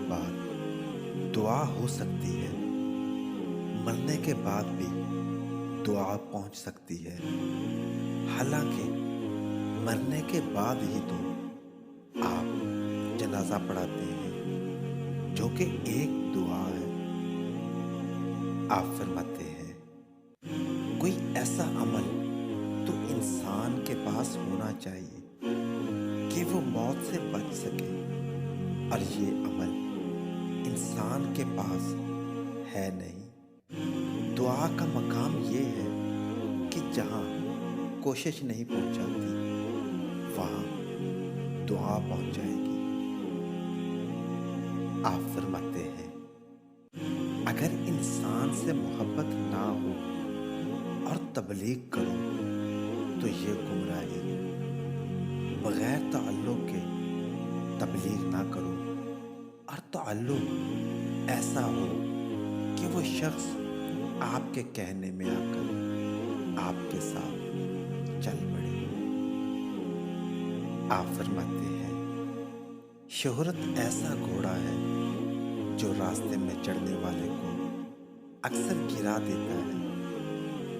बाद दुआ हो सकती है, मरने के बाद भी दुआ पहुंच सकती है। हालांकि मरने के बाद ही तो आप जनाजा पढ़ाते हैं, जो कि एक दुआ है। आप फरमाते हैं, कोई ऐसा अमल तो इंसान के पास होना चाहिए कि वो मौत से बच सके, और ये अमल इंसान के पास है नहीं। दुआ का मकाम ये है कि जहाँ कोशिश नहीं पहुंचाती, वहाँ दुआ पहुंच जाएगी। आप फरमाते हैं, अगर इंसान से मोहब्बत ना हो और तबलीग करो तो ये गुमराही है। बगैर ताल्लुक के तबलीग ना करो, और ताल्लुक ऐसा हो कि वो शख्स आपके कहने में आकर आपके साथ चल पड़े। आप फरमाते हैं, शोहरत ऐसा घोड़ा है जो रास्ते में चढ़ने वाले को अक्सर गिरा देता है।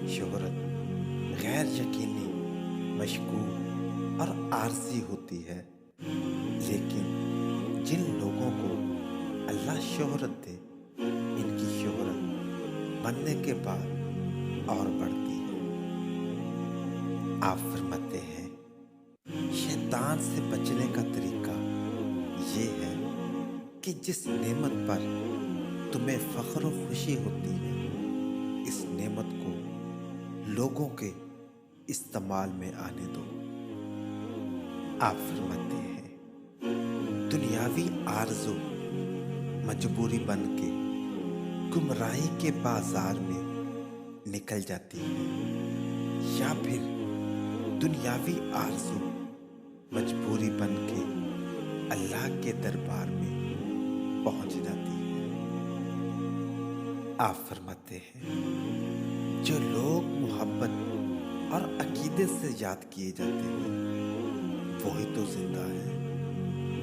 शोहरत गैर यकीनी, मशकूक और आरज़ी होती है, लेकिन जिन लोगों को अल्लाह शोहरत दे, इनकी शोहरत बनने के बाद और बढ़ती है। आप फरमाते हैं, शैतान से बचने का तरीका ये है कि जिस नेमत पर तुम्हें फ़ख्र और खुशी होती है, इस नेमत को लोगों के इस्तेमाल में आने दो। आप फरमाते हैं, दुनियावी आरज़ू मजबूरी बन के गुमराही के बाजार में निकल जाती है, या फिर दुनियावी आरज़ू मजबूरी बन के अल्लाह के दरबार में पहुंच जाती है। आप फरमाते हैं, जो लोग मोहब्बत और अकीदे से याद किए जाते हैं, वही तो जिंदा है,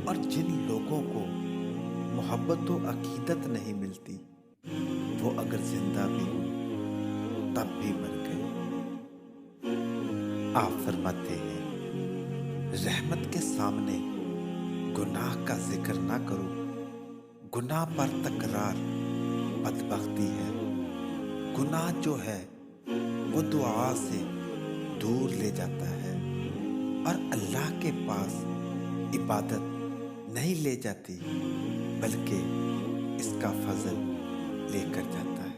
और जिन लोगों को मोहब्बत और अकीदत नहीं मिलती, वो अगर जिंदा भी हो तब भी मर गए। आप फरमाते हैं, रहमत के सामने गुनाह का जिक्र ना करो। गुनाह पर तकरार बदबख्ती है। गुनाह जो है वो दुआ से दूर ले जाता है, और अल्लाह के पास इबादत नहीं ले जाती, बल्कि इसका फजल लेकर जाता है।